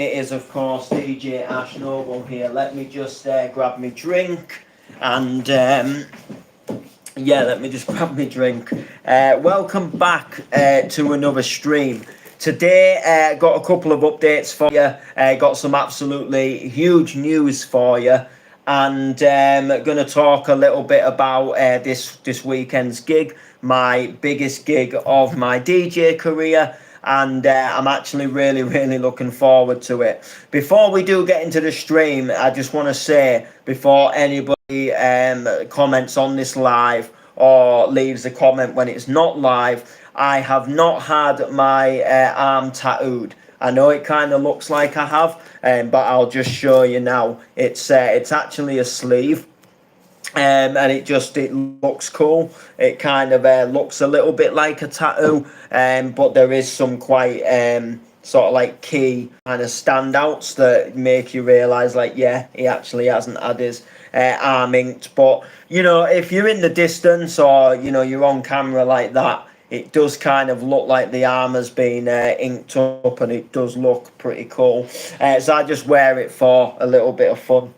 It is, of course, DJ Ash Noble here. Let me just grab me drink and let me just grab me drink. Welcome back to another stream. Today, got a couple of updates for you. Got some absolutely huge news for you, and going to talk a little bit about this weekend's gig, my biggest gig of my DJ career. And I'm actually really looking forward to it. Before we do get into the stream, I just want to say, before anybody comments on this live or leaves a comment when it's not live, I have not had my arm tattooed. I know it kind of looks like I have, but I'll just show you now. It's actually a sleeve. And it looks cool. It kind of looks a little bit like a tattoo, but there is some quite sort of like key kind of standouts that make you realise, like, yeah, he actually hasn't had his arm inked. But you know, if you're in the distance or you know you're on camera like that, it does kind of look like the arm has been inked up, and it does look pretty cool. So I just wear it for a little bit of fun,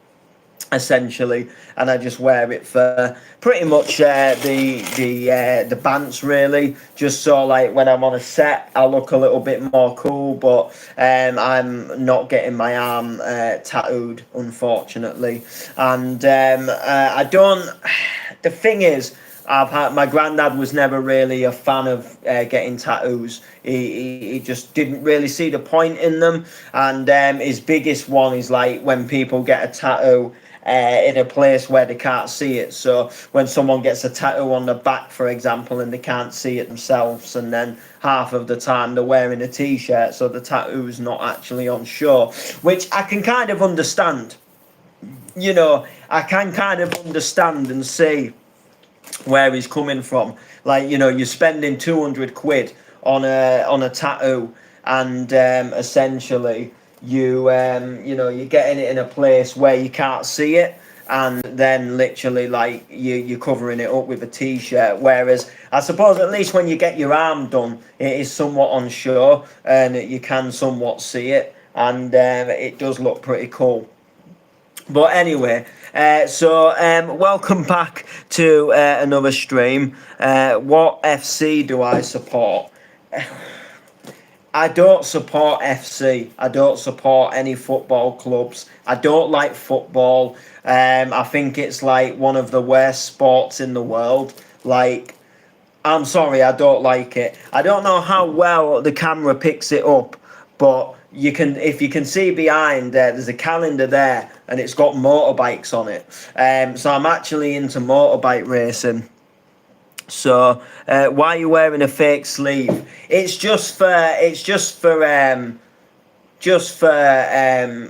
essentially, and I just wear it for pretty much the bants, really, just so like when I'm on a set I look a little bit more cool. But I'm not getting my arm tattooed, unfortunately. And I don't, the thing is, my granddad was never really a fan of getting tattoos. He just didn't really see the point in them. And his biggest one is like when people get a tattoo in a place where they can't see it. So when someone gets a tattoo on the back, for example, and they can't see it themselves, and then half of the time they're wearing a t-shirt, so the tattoo's not actually on show, which I can kind of understand. You know, I can kind of understand and see where he's coming from. Like, you know, you're spending 200 quid on a tattoo, and essentially you know, you're getting it in a place where you can't see it, and then literally like you're covering it up with a t-shirt. Whereas I suppose at least when you get your arm done, it is somewhat on show and you can somewhat see it, and it does look pretty cool. But anyway, so welcome back to another stream. What FC do I support? I don't support FC. I don't support any football clubs. I don't like football. I think it's like one of the worst sports in the world. Like, I'm sorry, I don't like it. I don't know how well the camera picks it up, but you can, if you can see behind there, there's a calendar there, and it's got motorbikes on it. So I'm actually into motorbike racing. So why are you wearing a fake sleeve? It's just for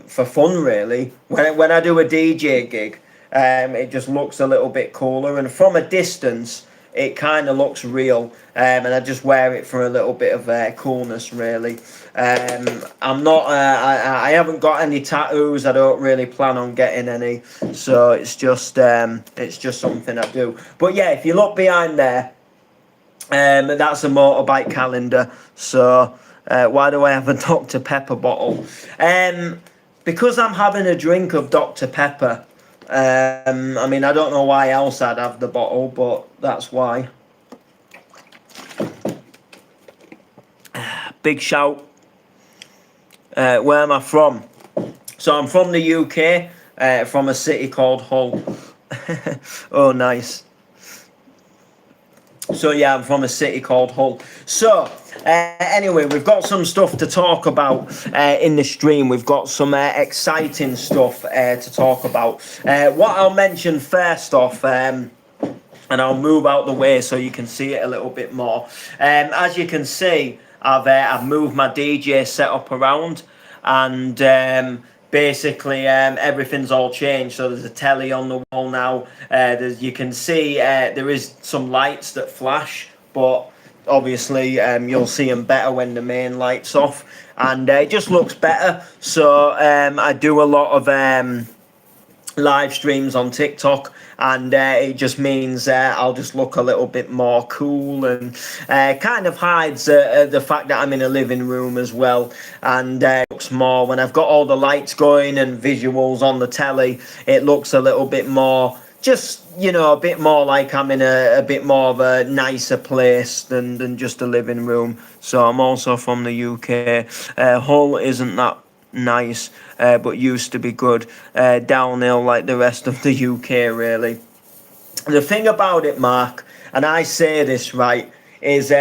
fun, really. When I do a DJ gig, it just looks a little bit cooler, and from a distance it kind of looks real, and I just wear it for a little bit of coolness, really. I'm not I haven't got any tattoos. I don't really plan on getting any, so it's just something I do. But yeah, if you look behind there, that's a motorbike calendar. So why do I have a Dr. Pepper bottle? Because I'm having a drink of Dr. Pepper. I mean, I don't know why else I'd have the bottle, but that's why. Big shout. Where am I from? So I'm from the UK, from a city called Hull. Oh, nice. So yeah, I'm from a city called Hull. So anyway, we've got some stuff to talk about in the stream. We've got some exciting stuff to talk about. What I'll mention first off, and I'll move out the way so you can see it a little bit more. As you can see, I've moved my DJ setup around, and basically everything's all changed. So there's a telly on the wall now. You can see there is some lights that flash, but obviously you'll see them better when the main light's off, and it just looks better. So I do a lot of live streams on TikTok, and it just means I'll just look a little bit more cool, and kind of hides the fact that I'm in a living room as well, and looks more, when I've got all the lights going and visuals on the telly, it looks a little bit more, just, a bit more like I'm in a bit more of a nicer place than just a living room. So I'm also from the UK. Hull isn't that nice, but used to be good. Downhill like the rest of the UK, really. The thing about it, Mark, and I say this right, is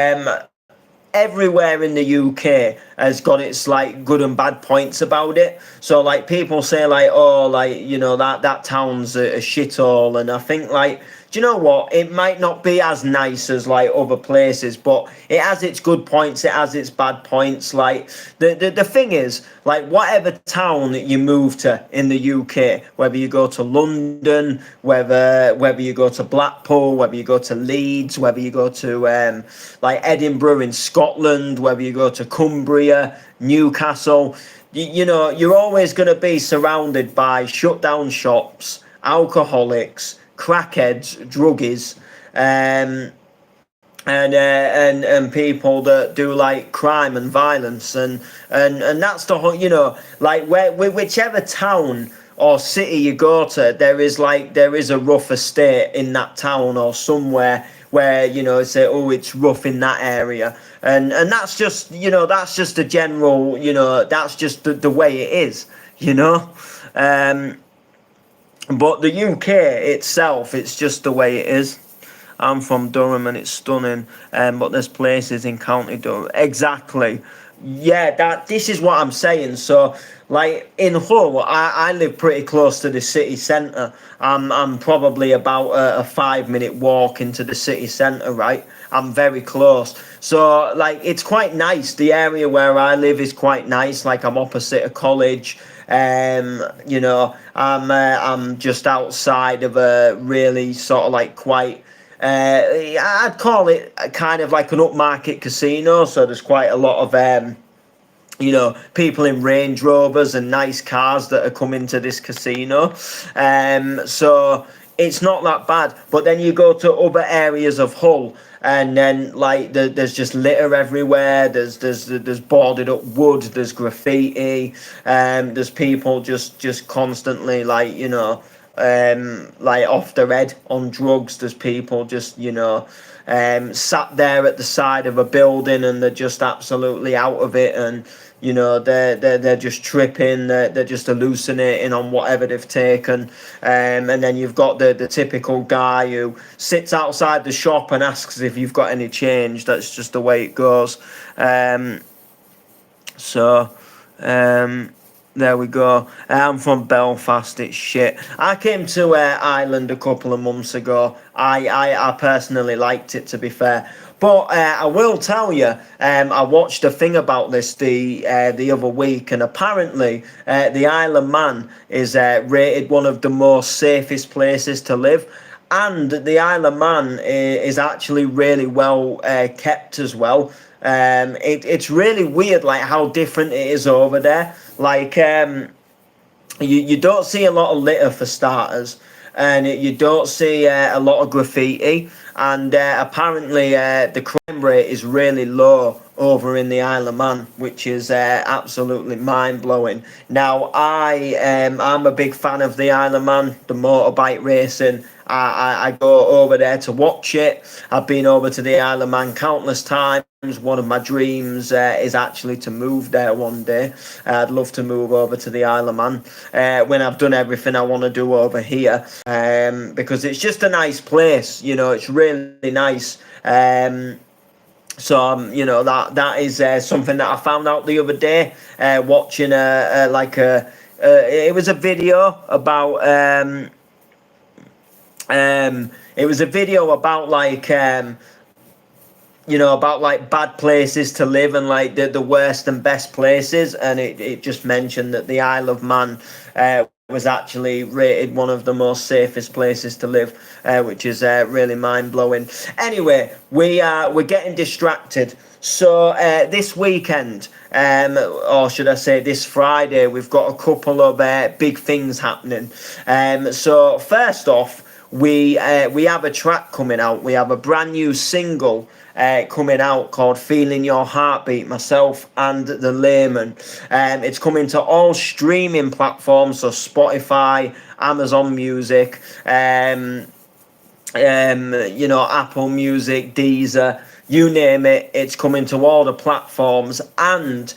everywhere in the UK has got its like good and bad points about it. So like people say like, oh, like, that town's a shithole, and I think like, do you know what? It might not be as nice as like other places, but it has its good points, it has its bad points. Like the thing is, like, whatever town you move to in the UK, whether you go to London, whether you go to Blackpool, whether you go to Leeds, whether you go to like Edinburgh in Scotland, whether you go to Cumbria, Newcastle, you're always going to be surrounded by shut down shops, alcoholics, crackheads, druggies, and people that do like crime and violence, and that's the whole, like whichever town or city you go to, there is a rough estate in that town or somewhere where say, oh, it's rough in that area, and that's just that's just a general, that's just the way it is, but the UK itself, it's just the way it is. I'm from Durham and it's stunning, but there's places in County Durham. Exactly. Yeah, this is what I'm saying. So, like in Hull, I live pretty close to the city centre. I'm probably about a 5-minute walk into the city centre, right? I'm very close. So, like, it's quite nice. The area where I live is quite nice. Like, I'm opposite a college. I'm just outside of a really sort of like quite, I'd call it kind of like an upmarket casino. So there's quite a lot of people in Range Rovers and nice cars that are coming to this casino. So it's not that bad. But then you go to other areas of Hull, and then like there's just litter everywhere. There's boarded up wood. There's graffiti. There's people just constantly like like off their head on drugs. There's people just sat there at the side of a building, and they're just absolutely out of it, and they're just tripping, they're just hallucinating on whatever they've taken, and then you've got the typical guy who sits outside the shop and asks if you've got any change. That's just the way it goes. There we go. I'm from Belfast. It's shit. I came to Ireland a couple of months ago. I personally liked it, to be fair. But I will tell you, I watched a thing about this the other week, and apparently the Isle of Man is rated one of the most safest places to live. And the Isle of Man is actually really well kept as well. It's really weird, like how different it is over there. Like you don't see a lot of litter for starters, and you don't see a lot of graffiti, and apparently the crime rate is really low over in the Isle of Man, which is absolutely mind-blowing. Now I'm a big fan of the Isle of Man, the motorbike racing. I go over there to watch it. I've been over to the Isle of Man countless times. One of my dreams is actually to move there one day. I'd love to move over to the Isle of Man when I've done everything I want to do over here, because it's just a nice place. It's really nice. So that is something that I found out the other day, watching it was a video about it was a video about like about like bad places to live, and like the worst and best places, and it just mentioned that the Isle of Man was actually rated one of the most safest places to live, which is really mind-blowing. Anyway, we're getting distracted. So this weekend, or should I say this Friday, we've got a couple of big things happening. So first off, we have a track coming out. We have a brand new single coming out called Feeling Your Heartbeat, myself and The Layman. It's coming to all streaming platforms, so Spotify, Amazon Music, Apple Music, Deezer, you name it. It's coming to all the platforms, and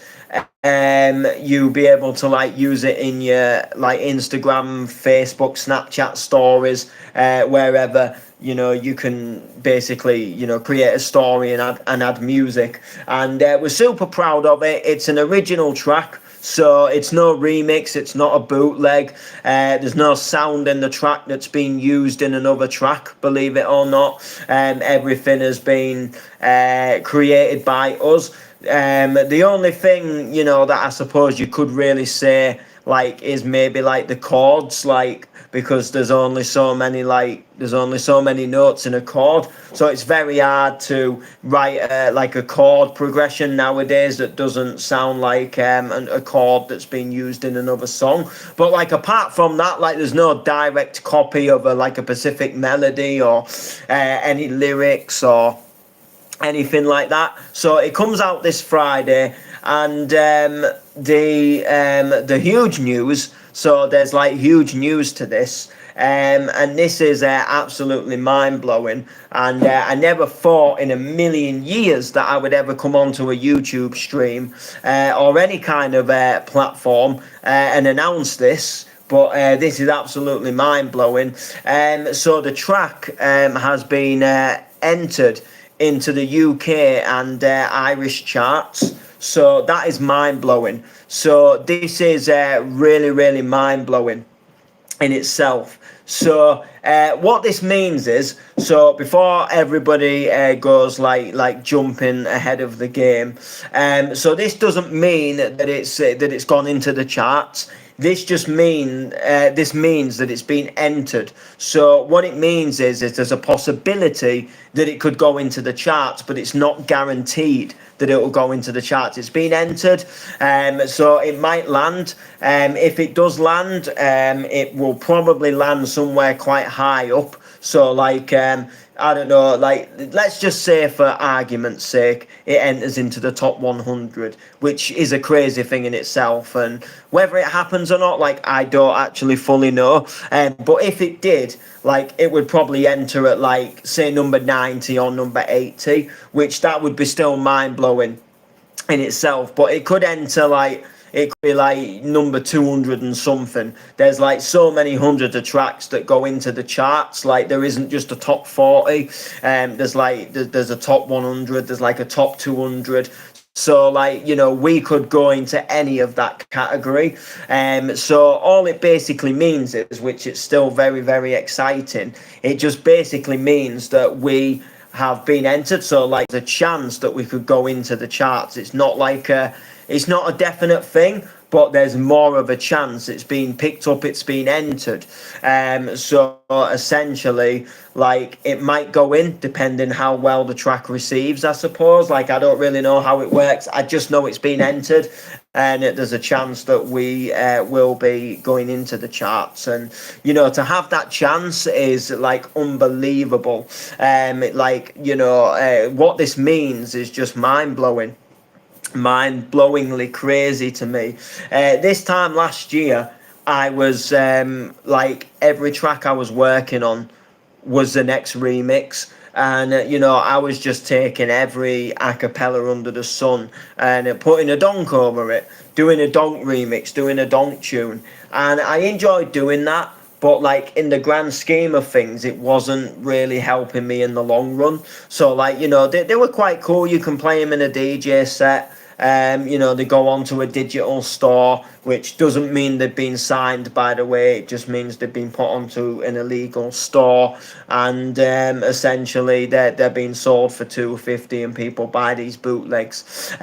you'll be able to like use it in your like Instagram, Facebook, Snapchat stories, wherever. You can basically, create a story and add music. And we're super proud of it. It's an original track, so it's no remix, it's not a bootleg. There's no sound in the track that's been used in another track, believe it or not. Everything has been created by us. The only thing, that I suppose you could really say, like, is maybe like the chords, like, because there's only so many notes in a chord, so it's very hard to write like a chord progression nowadays that doesn't sound like a chord that's been used in another song. But like apart from that, like there's no direct copy of a Pacific Melody or any lyrics or anything like that. So it comes out this Friday, and the huge news. So there's like huge news to this, and this is absolutely mind-blowing. And I never thought in a million years that I would ever come onto a YouTube stream or any kind of platform and announce this. But this is absolutely mind-blowing. So the track has been entered into the UK and Irish charts. So that is mind-blowing. So this is really, really mind-blowing in itself. So what this means is, so before everybody goes like jumping ahead of the game, so this doesn't mean that it's gone into the charts. This means that it's been entered. So what it means is there's a possibility that it could go into the charts, but it's not guaranteed that it will go into the charts. It's been entered, so it might land. If it does land, it will probably land somewhere quite high up. So like I don't know, like let's just say for argument's sake it enters into the top 100, which is a crazy thing in itself, and whether it happens or not, like I don't actually fully know, but if it did, like it would probably enter at like say number 90 or number 80, which that would be still mind-blowing in itself. But it could enter like, it could be like number 200 and something. There's like so many hundreds of tracks that go into the charts. Like there isn't just a top 40. There's a top 100. There's like a top 200. So like, we could go into any of that category. So all it basically means is, which it's still very, very exciting, it just basically means that we have been entered. So like the chance that we could go into the charts, it's not a definite thing, but there's more of a chance. It's been picked up, it's been entered. So essentially, like it might go in depending how well the track receives, I suppose. Like I don't really know how it works. I just know it's been entered, and there's a chance that we will be going into the charts. And to have that chance is like unbelievable. What this means is just mind-blowing. Mind-blowingly crazy to me. This time last year, I was like every track I was working on was the next remix, and I was just taking every a cappella under the sun and putting a donk over it, doing a donk remix, doing a donk tune, and I enjoyed doing that. But like in the grand scheme of things, it wasn't really helping me in the long run. So like they were quite cool. You can play them in a DJ set. They go onto a digital store, which doesn't mean they've been signed, by the way. It just means they've been put onto an illegal store, and essentially they're being sold for $2.50, and people buy these bootlegs.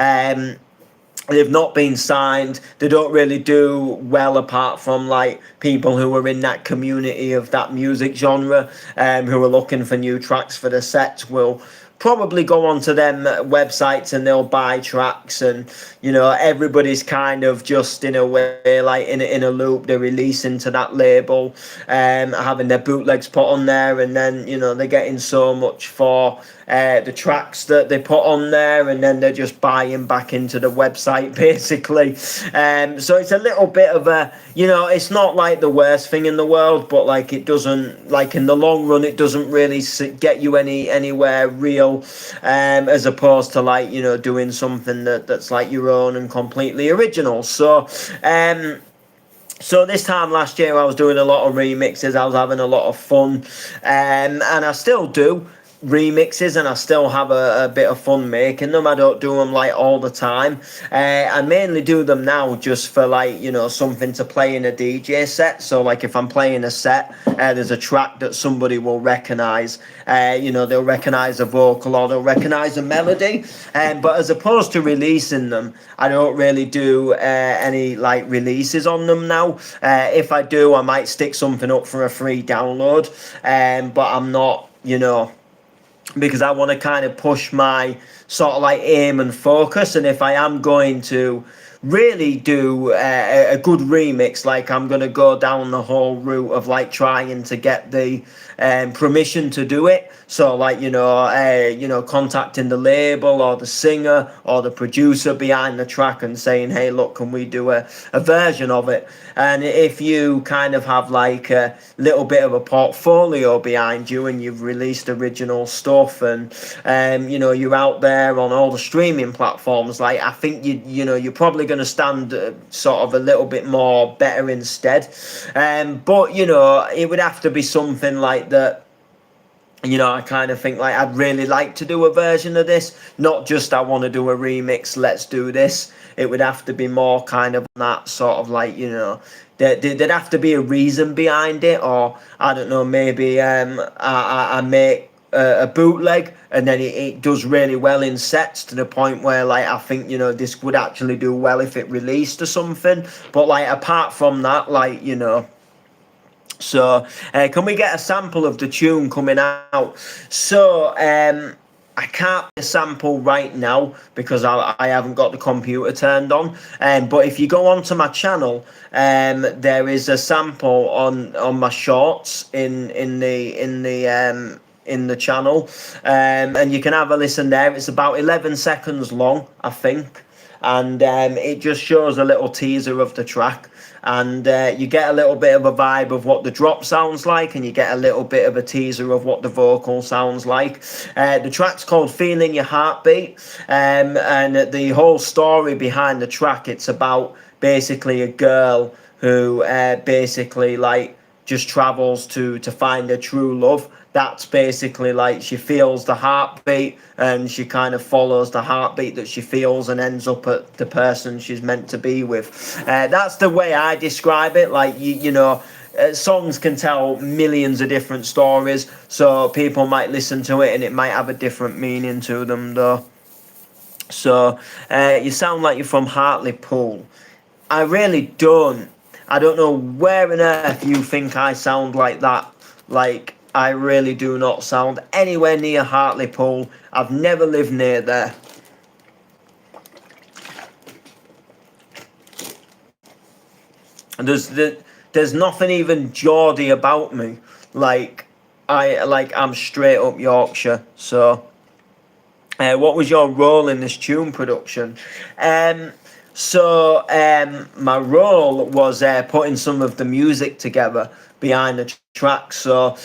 they've not been signed. They don't really do well apart from like people who are in that community of that music genre, who are looking for new tracks for the sets will probably go onto them websites and they'll buy tracks, and you know, everybody's kind of just in a way like in a loop. They're releasing to that label, having their bootlegs put on there, and then you know, they're getting so much for the tracks that they put on there, and then they're just buying back into the website basically. So it's a little bit of a, you know, it's not like the worst thing in the world, but like it doesn't, like in the long run, it doesn't really get you anywhere real, as opposed to like, you know, doing something that's like your own and completely original. So so this time last year I was doing a lot of remixes. I was having a lot of fun, and I still do remixes, and I still have a bit of fun making them. I don't do them like all the time. I mainly do them now just for like, you know, something to play in a DJ set. So like if I'm playing a set, there's a track that somebody will recognize, you know, they'll recognize a vocal or they'll recognize a melody. But as opposed to releasing them, I don't really do any like releases on them now. If I do, I might stick something up for a free download, but I'm not, you know, because I want to kind of push my sort of like aim and focus. And if I am going to really do a good remix, like I'm going to go down the whole route of like trying to get the permission to do it. So like, you know, contacting the label or the singer or the producer behind the track and saying, hey, look, can we do a version of it? And if you kind of have like a little bit of a portfolio behind you and you've released original stuff, and you know, you're out there on all the streaming platforms, like I think you know, you're probably going to stand sort of a little bit more better instead. But you know, it would have to be something like that. You know, I kind of think like I'd really like to do a version of this, not just I want to do a remix, let's do this. It would have to be more kind of that sort of like, you know, there'd have to be a reason behind it, or I don't know, maybe I make a bootleg and then it does really well in sets to the point where like I think, you know, this would actually do well if it released or something. But like apart from that, like, you know, so can we get a sample of the tune coming out? So I can't play a sample right now because I haven't got the computer turned on. But if you go onto my channel, there is a sample on my shorts in the channel, and you can have a listen there. It's about 11 seconds long, I think, and it just shows a little teaser of the track. And you get a little bit of a vibe of what the drop sounds like, and you get a little bit of a teaser of what the vocal sounds like. The track's called Feeling Your Heartbeat, and the whole story behind the track, it's about basically a girl who basically like just travels to find her true love. That's basically like she feels the heartbeat and she kind of follows the heartbeat that she feels and ends up at the person she's meant to be with. That's the way I describe it. Like, you know, songs can tell millions of different stories, so people might listen to it and it might have a different meaning to them though. So you sound like you're from Hartlepool. I really don't. I don't know where on earth you think I sound like that. Like, I really do not sound anywhere near Hartlepool. I've never lived near there. And there's nothing even Geordie about me. Like I'm straight up Yorkshire. So what was your role in this tune production? So my role was putting some of the music together behind the track. So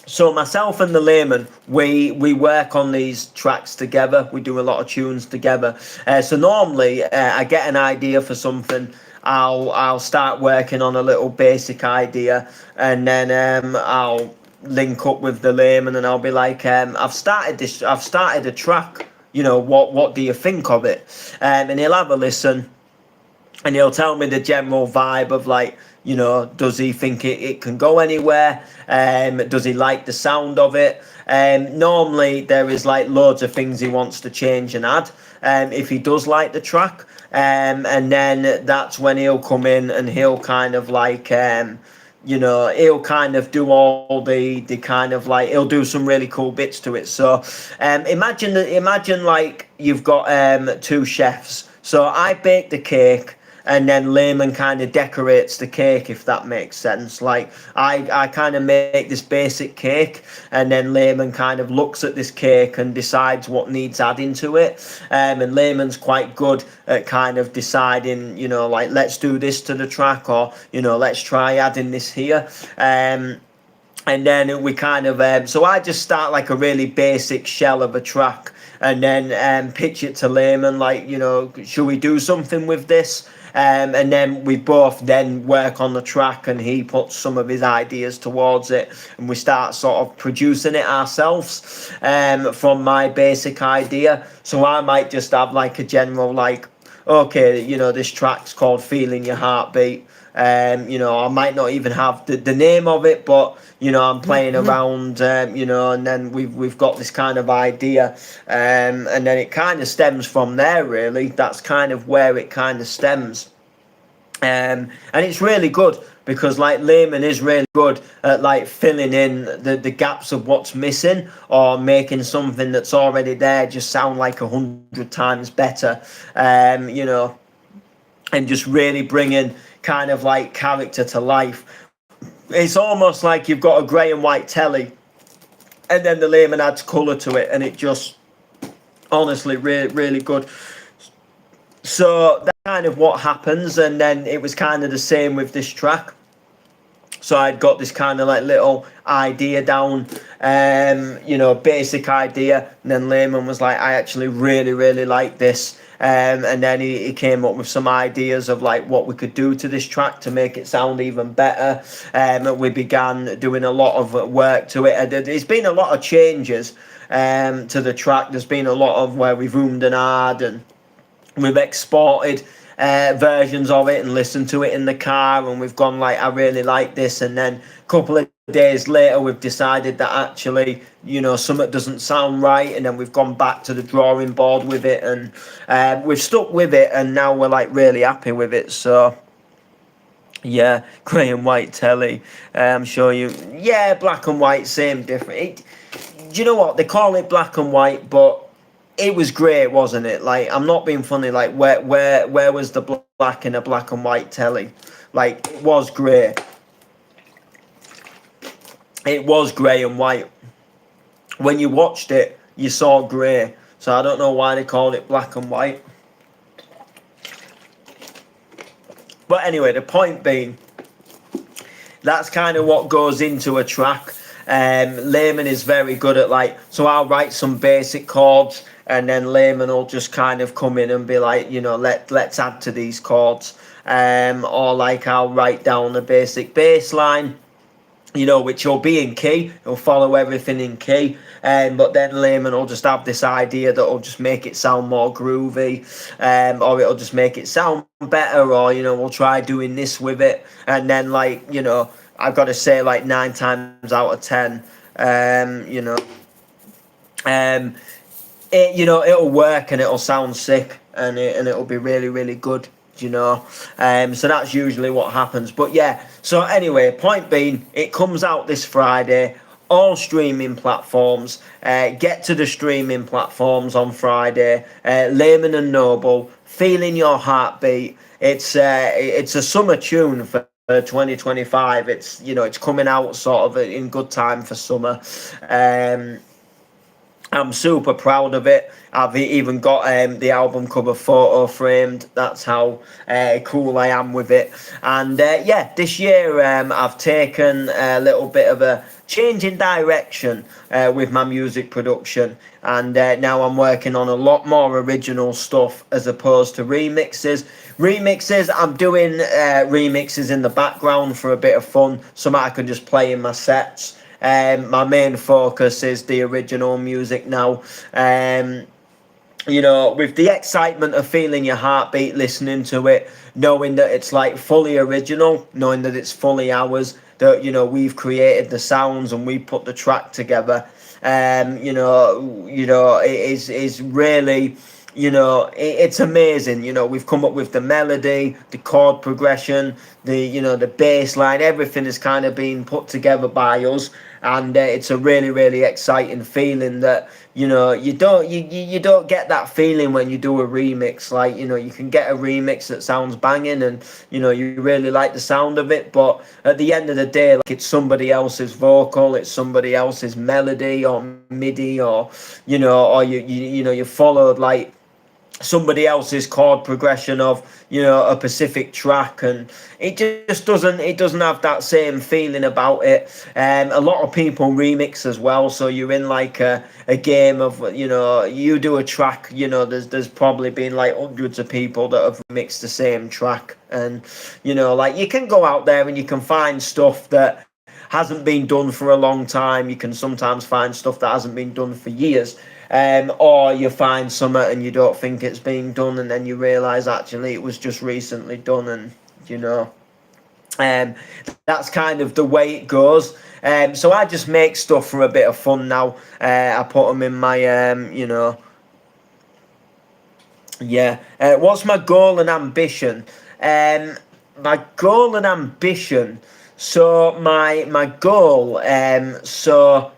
so myself and the Layman, we work on these tracks together. We do a lot of tunes together. So normally I get an idea for something. I'll start working on a little basic idea, and then I'll link up with the Layman and I'll be like, I've started a track. You know, what do you think of it? And he'll have a listen. and he'll tell me the general vibe of like, you know, does he think it can go anywhere? Does he like the sound of it? Normally there is like loads of things he wants to change and add, if he does like the track. And then that's when he'll come in and he'll kind of like, you know, he'll kind of do all the kind of like, he'll do some really cool bits to it. So imagine like you've got two chefs. So I bake the cake, and then Layman kind of decorates the cake, if that makes sense. Like I kind of make this basic cake, and then Layman kind of looks at this cake and decides what needs adding to it. And Layman's quite good at kind of deciding, you know, like, let's do this to the track, or, you know, let's try adding this here. And then we kind of, so I just start like a really basic shell of a track, and then pitch it to Layman, like, you know, should we do something with this? And then we both then work on the track, and he puts some of his ideas towards it, and we start sort of producing it ourselves, from my basic idea. So I might just have like a general like, okay, you know, this track's called Feeling Your Heartbeat. You know, I might not even have the name of it, but, you know, I'm playing around, you know, and then we've got this kind of idea, and then it kind of stems from there, really. That's kind of where it kind of stems. And it's really good, because like Layman is really good at like filling in the gaps of what's missing, or making something that's already there just sound like 100 times better, you know, and just really bringing kind of like character to life. It's almost like you've got a grey and white telly, and then the Layman adds colour to it, and it just, honestly, really good. So that's kind of what happens, and then it was kind of the same with this track. So I'd got this kind of like little idea down, you know, basic idea, and then Layman was like, I actually really like this. And then he came up with some ideas of like what we could do to this track to make it sound even better. We began doing a lot of work to it. There's been a lot of changes to the track. There's been a lot of where we've zoomed and hard, and we've exported versions of it and listened to it in the car, and we've gone like, I really like this. And then a couple of days later, we've decided that actually, you know, something doesn't sound right, and then we've gone back to the drawing board with it, and we've stuck with it, and now we're like really happy with it. So yeah, grey and white telly, I'm sure you, yeah, black and white, same different. Do you know what, they call it black and white, but it was great, wasn't it? Like, I'm not being funny. Like, where was the black in a black and white telly? Like, it was grey. It was grey and white. When you watched it, you saw grey. So I don't know why they called it black and white. But anyway, the point being, that's kind of what goes into a track. Layman is very good at like, so I'll write some basic chords, and then Layman will just kind of come in and be like, you know, let's add to these chords. Or like I'll write down a basic bass line, you know, which will be in key. It'll follow everything in key. But then Layman will just have this idea that will just make it sound more groovy, or it'll just make it sound better, or, you know, we'll try doing this with it. And then, like, you know, I've got to say, like, 9 times out of 10, you know, you know, it'll work and it'll sound sick, and it'll be really good, you know. So that's usually what happens. But yeah, so anyway, point being, it comes out this Friday, all streaming platforms. Get to the streaming platforms on Friday. Layman and Noble, Feeling Your Heartbeat. It's a summer tune for 2025. It's, you know, it's coming out sort of in good time for summer. I'm super proud of it. I've even got the album cover photo framed. That's how cool I am with it. And yeah, this year I've taken a little bit of a change in direction with my music production. And now I'm working on a lot more original stuff as opposed to remixes. I'm doing remixes in the background for a bit of fun, something I can just play in my sets. My main focus is the original music now. you know, with the excitement of feeling your heartbeat, listening to it, knowing that it's like fully original, knowing that it's fully ours, that, you know, we've created the sounds and we put the track together. It is really, it's amazing. You know, we've come up with the melody, the chord progression, the bass line, everything is kind of being put together by us. And it's a really, really exciting feeling that, you don't get that feeling when you do a remix. Like, you can get a remix that sounds banging and, you really like the sound of it. But at the end of the day, like, it's somebody else's vocal, it's somebody else's melody or MIDI, or, or you followed like somebody else's chord progression of, a specific track, and it doesn't have that same feeling about it. A lot of people remix as well, so you're in like a game of, you do a track, there's probably been like hundreds of people that have mixed the same track. And like, you can go out there and you can find stuff that hasn't been done for a long time. You can sometimes find stuff that hasn't been done for years. Or you find something and you don't think it's being done, and then you realise actually it was just recently done, and that's kind of the way it goes. So I just make stuff for a bit of fun now. I put them in my, what's my goal and ambition? My goal and ambition. So my goal. So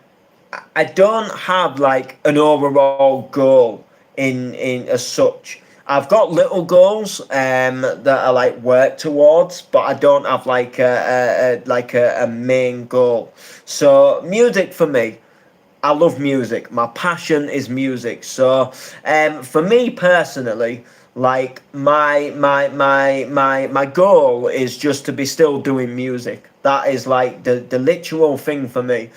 I don't have like an overall goal in as such. I've got little goals that I like work towards, but I don't have like a main goal. So music for me, I love music. My passion is music. So for me personally, like my goal is just to be still doing music. That is like the literal thing for me.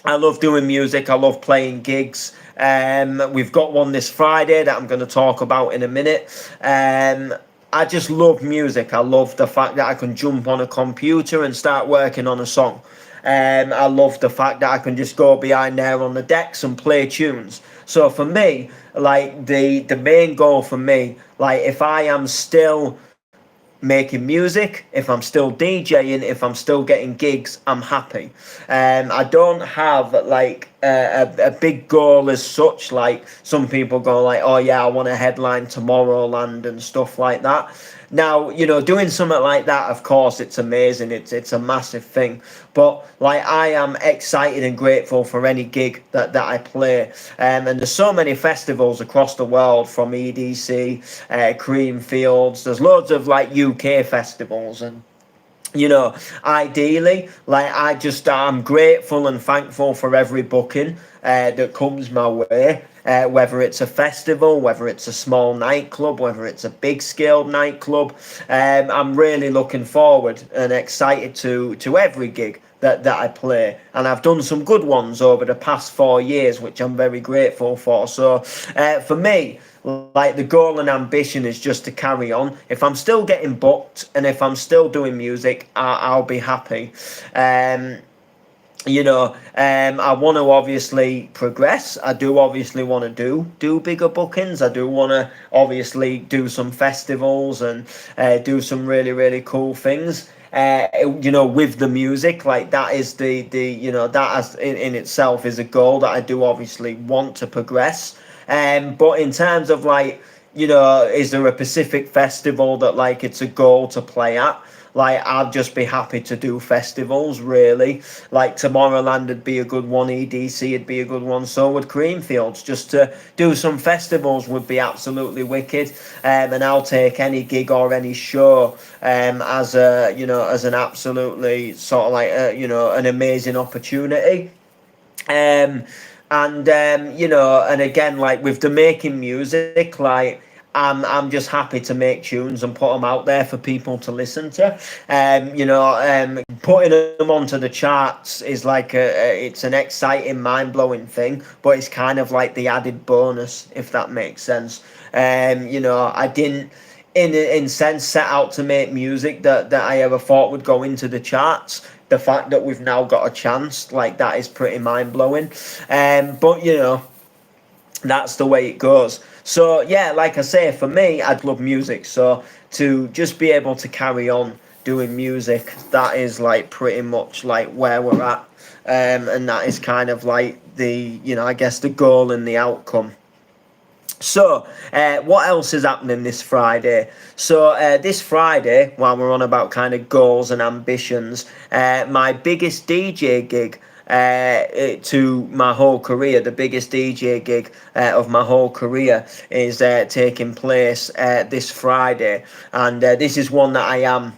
I love doing music. I love playing gigs. We've got one this Friday that I'm going to talk about in a minute. I just love music. I love the fact that I can jump on a computer and start working on a song. I love the fact that I can just go behind there on the decks and play tunes. So for me, like the main goal for me, like if I am still making music, if I'm still DJing, if I'm still getting gigs, I'm happy. I don't have like a big goal as such. Like some people go like, oh yeah, I want to headline Tomorrowland and stuff like that. Now, doing something like that, of course, it's amazing. It's a massive thing. But like, I am excited and grateful for any gig that I play. And there's so many festivals across the world, from EDC, Creamfields. There's loads of like UK festivals, and ideally, like, I'm grateful and thankful for every booking that comes my way. Whether it's a festival, whether it's a small nightclub, whether it's a big scale nightclub, I'm really looking forward and excited to every gig that I play. And I've done some good ones over the past 4 years, which I'm very grateful for. So for me, like, the goal and ambition is just to carry on. If I'm still getting booked and if I'm still doing music, I'll be happy. I want to obviously progress. I do obviously want to do bigger bookings. I do want to obviously do some festivals and do some really, really cool things. With the music, like, that is that as in itself is a goal that I do obviously want to progress. But in terms of like, is there a Pacific festival that like it's a goal to play at? Like, I'd just be happy to do festivals, really. Like, Tomorrowland would be a good one, EDC would be a good one, so would Creamfields. Just to do some festivals would be absolutely wicked. And I'll take any gig or any show as an absolutely sort of like, an amazing opportunity. And again, like, with the making music, like, I'm just happy to make tunes and put them out there for people to listen to. Putting them onto the charts is like it's an exciting, mind-blowing thing, but it's kind of like the added bonus, if that makes sense. I didn't, in sense, set out to make music that I ever thought would go into the charts. The fact that we've now got a chance, like, that is pretty mind-blowing. But That's the way it goes. So yeah, like I say, for me, I'd love music. So to just be able to carry on doing music, that is like pretty much like where we're at, and that is kind of like the, I guess the goal and the outcome. So, what else is happening this Friday? So, this Friday, while we're on about kind of goals and ambitions, my biggest DJ gig to my whole career, the biggest DJ gig of my whole career, is taking place this Friday. And this is one that I am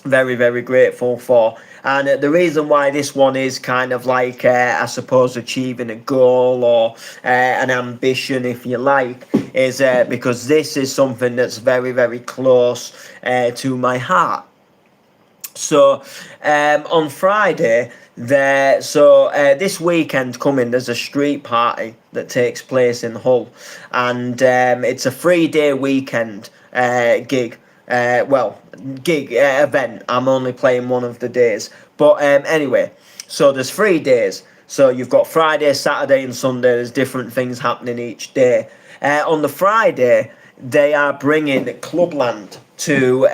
very, very grateful for. And the reason why this one is kind of like, I suppose, achieving a goal or an ambition, if you like, is because this is something that's very, very close to my heart. So on Friday, this weekend coming, there's a street party that takes place in Hull, and it's a 3-day weekend gig. Event. I'm only playing one of the days, but anyway, so there's 3 days. So you've got Friday, Saturday, and Sunday. There's different things happening each day. On the Friday, they are bringing Clubland to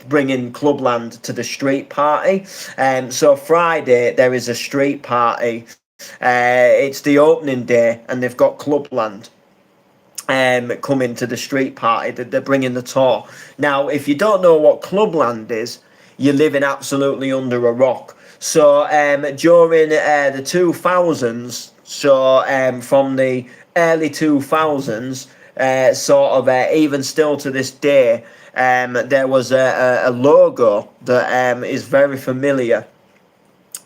bringing Clubland to the street party. So Friday there is a street party. It's the opening day, and they've got Clubland coming to the street party. That they're bringing the tour. Now, if you don't know what Clubland is, you're living absolutely under a rock. So during the 2000s, so from the early 2000s, even still to this day, there was a logo that is very familiar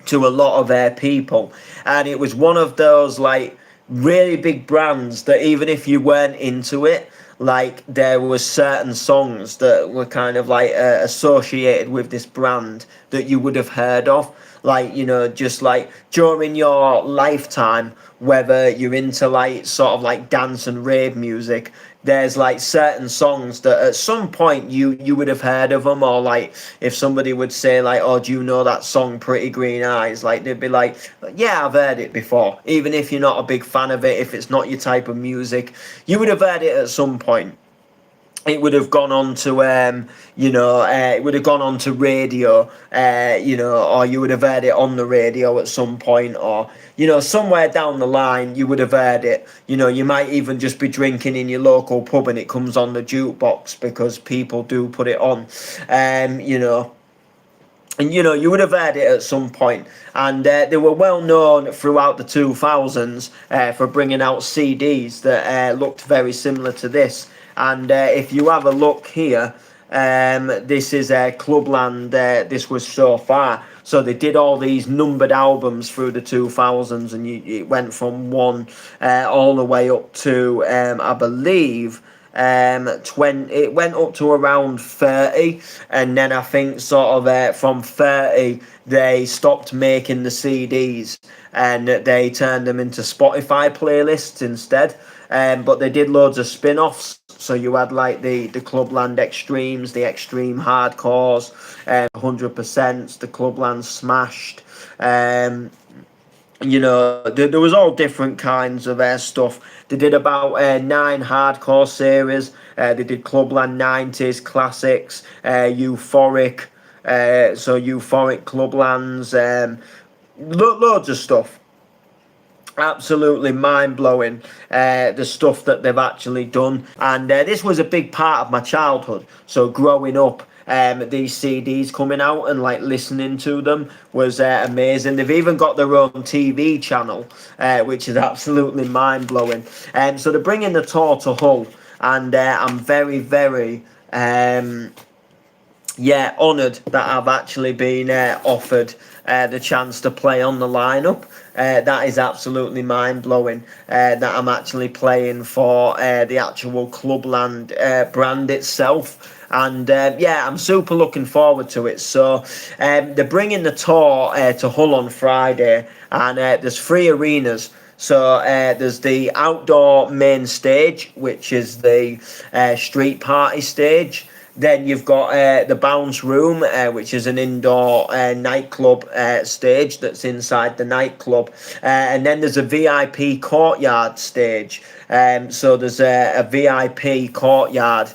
to a lot of people, and it was one of those like really big brands that even if you weren't into it, like there was certain songs that were kind of like associated with this brand that you would have heard of, like, just like during your lifetime, whether you're into like sort of like dance and rave music, there's like certain songs that at some point you would have heard of them, or like if somebody would say like, oh, do you know that song Pretty Green Eyes, like they'd be like, yeah, I've heard it before. Even if you're not a big fan of it, if it's not your type of music, you would have heard it at some point. It would have gone on to it would have gone on to radio, or you would have heard it on the radio at some point, or somewhere down the line you would have heard it. You might even just be drinking in your local pub and it comes on the jukebox, because people do put it on. And you would have heard it at some point. And they were well known throughout the 2000s for bringing out CDs that looked very similar to this. And if you have a look here, this is Clubland. This was So Far. So they did all these numbered albums through the 2000s, and it went from 1 all the way up to, I believe, 20. It went up to around 30, and then I think sort of from 30 they stopped making the CDs and they turned them into Spotify playlists instead. But they did loads of spin-offs. So you had like the Clubland Extremes, the Extreme Hardcores, 100%, the Clubland Smashed. There was all different kinds of stuff. They did about 9 hardcore series. They did Clubland 90s classics, Euphoric, Euphoric Clublands, loads of stuff. Absolutely mind-blowing, the stuff that they've actually done. And this was a big part of my childhood. So growing up, these CDs coming out and like listening to them was amazing. They've even got their own TV channel, which is absolutely mind-blowing. So they're bringing the tour to Hull, and I'm very, very honoured that I've actually been offered the chance to play on the lineup. That is absolutely mind-blowing, that I'm actually playing for the actual Clubland brand itself. And I'm super looking forward to it. So they're bringing the tour to Hull on Friday, and there's 3 arenas. So there's the outdoor main stage, which is the street party stage. Then you've got the Bounce Room, which is an indoor nightclub stage that's inside the nightclub. And then there's a VIP courtyard stage. So there's a VIP courtyard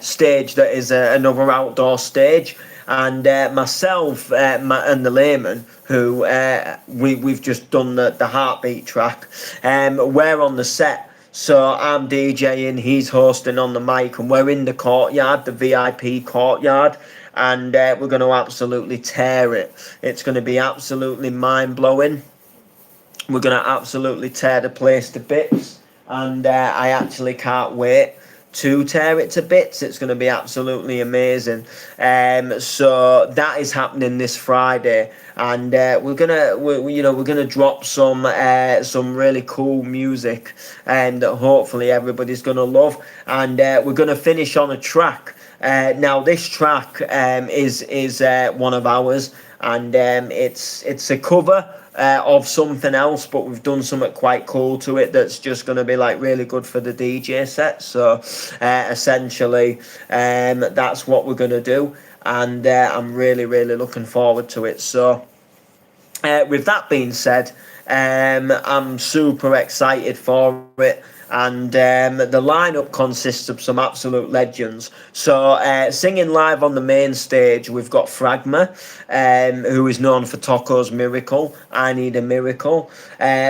stage that is another outdoor stage. And myself and the Layman, who we've just done the Heartbeat track, we're on the set. So I'm DJing, he's hosting on the mic, and we're in the courtyard, the VIP courtyard, and we're going to absolutely tear it. It's going to be absolutely mind-blowing. We're going to absolutely tear the place to bits, and I actually can't wait to tear it to bits. It's going to be absolutely amazing. So that is happening this Friday, and we're gonna drop some really cool music, and that hopefully everybody's gonna love. And we're gonna finish on a track. Now this track is one of ours, and it's a cover of something else, but we've done something quite cool to it that's just going to be like really good for the DJ set. So essentially that's what we're going to do, and I'm really looking forward to it. So with that being said, I'm super excited for it. And the lineup consists of some absolute legends. So singing live on the main stage, we've got Fragma, who is known for Toko's Miracle, I Need a Miracle.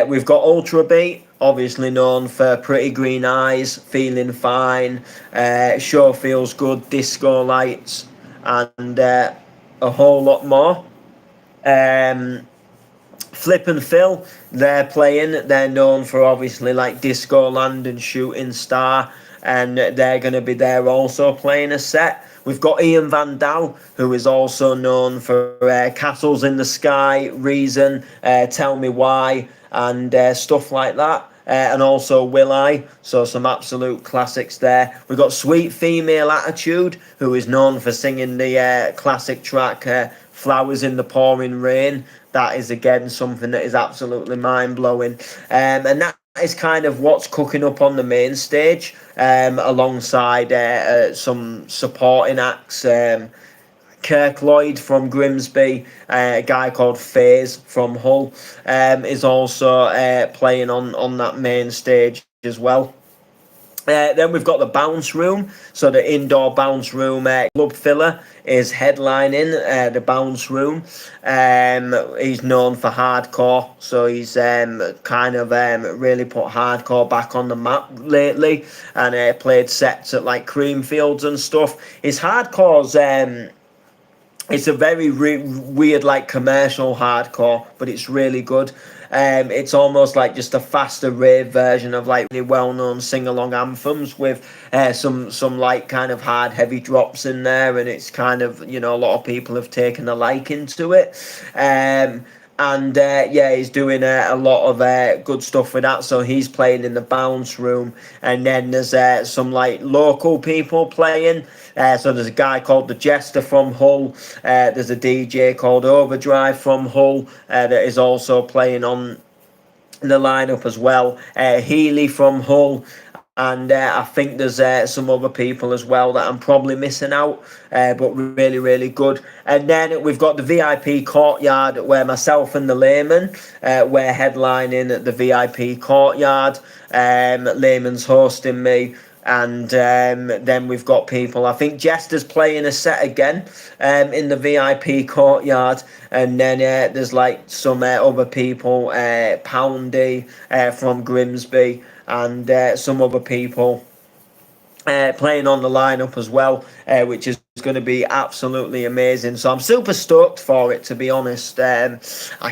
We've got Ultrabeat, obviously known for Pretty Green Eyes, Feeling Fine, Sure Feels Good, Disco Lights, and a whole lot more. Flip and Phil, they're playing. They're known for obviously like Discoland and Shooting Star, and they're going to be there also playing a set. We've got Ian Van Dal, who is also known for Castles in the Sky, Reason, Tell Me Why, and stuff like that. And also Will I, so some absolute classics there. We've got Sweet Female Attitude, who is known for singing the classic track Flowers in the Pouring Rain. That is again something that is absolutely mind-blowing, and that is kind of what's cooking up on the main stage, alongside some supporting acts. Kirk Lloyd from Grimsby, a guy called FaZe from Hull, is also playing on that main stage as well. Then we've got the Bounce Room, so the indoor Bounce Room club filler is headlining the Bounce Room. He's known for hardcore, so he's kind of really put hardcore back on the map lately, and played sets at like Creamfields and stuff. His hardcore's it's a very weird, like commercial hardcore, but it's really good. It's almost like just a faster rave version of like really well-known sing-along anthems with some like kind of hard, heavy drops in there, and it's kind of, a lot of people have taken a liking to it. And he's doing a lot of good stuff with that. So he's playing in the Bounce Room, and then there's some like local people playing. So there's a guy called the Jester from Hull. There's a DJ called Overdrive from Hull that is also playing on the lineup as well. Healy from Hull. And I think there's some other people as well that I'm probably missing out, but really good. And then we've got the VIP courtyard, where myself and the Layman, we're headlining at the VIP courtyard. Layman's hosting me. And then we've got people, I think Jester's playing a set again in the VIP courtyard, and then there's like some other people, Poundy from Grimsby, and some other people playing on the lineup as well, which is going to be absolutely amazing. So I'm super stoked for it, to be honest. I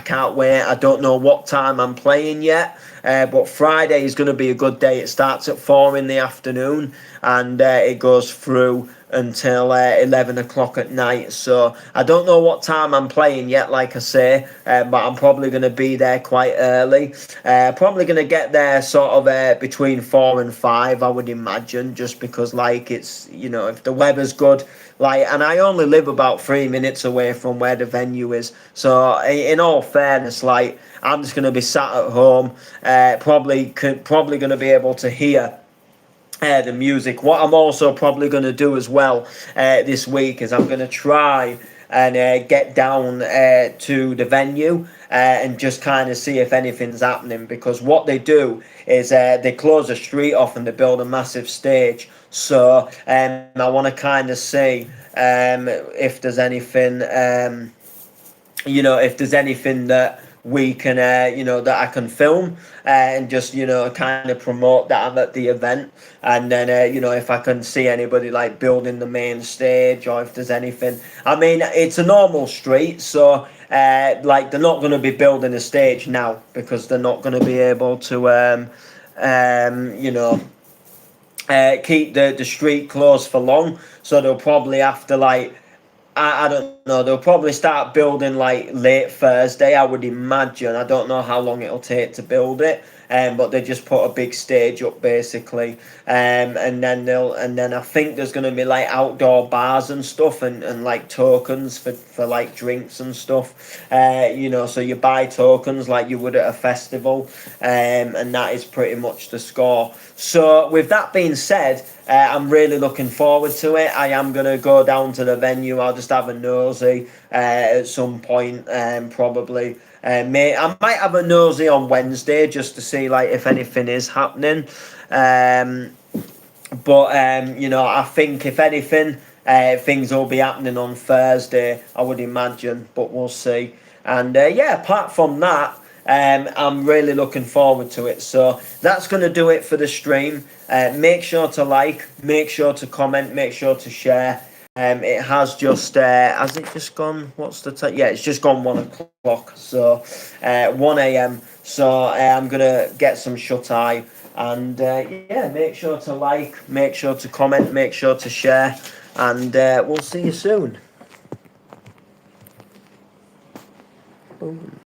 can't wait. I don't know what time I'm playing yet, but Friday is going to be a good day. It starts at 4 in the afternoon, and it goes through until 11 o'clock at night. So I don't know what time I'm playing yet, like I say, but I'm probably going to be there quite early. Probably going to get there sort of between 4 and 5, I would imagine, just because like it's, if the weather's good, like, and I only live about 3 minutes away from where the venue is. So in all fairness, like, I'm just going to be sat at home, probably going to be able to hear the music. What I'm also probably going to do as well this week is I'm going to try and get down to the venue and just kind of see if anything's happening, because what they do is they close the street off and they build a massive stage. So I want to kind of see if there's anything, if there's anything that we can, that I can film and just, kind of promote that at the event. And then, if I can see anybody like building the main stage, or if there's anything. I mean, it's a normal street, so like they're not going to be building a stage now, because they're not going to be able to, keep the street closed for long. So they'll probably have to like, I don't know. They'll probably start building like late Thursday, I would imagine. I don't know how long it'll take to build it, but they just put a big stage up basically, and then I think there's gonna be like outdoor bars and stuff, and like tokens for like drinks and stuff. So you buy tokens like you would at a festival, and that is pretty much the score. So with that being said, I'm really looking forward to it. I am going to go down to the venue. I'll just have a nosy at some point, probably. I might have a nosy on Wednesday just to see like if anything is happening. I think if anything, things will be happening on Thursday, I would imagine, but we'll see. And apart from that, I'm really looking forward to it. So that's going to do it for the stream. Make sure to like, make sure to comment, make sure to share. It has just, has it just gone? What's the time? Yeah, it's just gone 1 o'clock. So 1 a.m. So I'm going to get some shut eye. And make sure to like, make sure to comment, make sure to share. And we'll see you soon. Boom.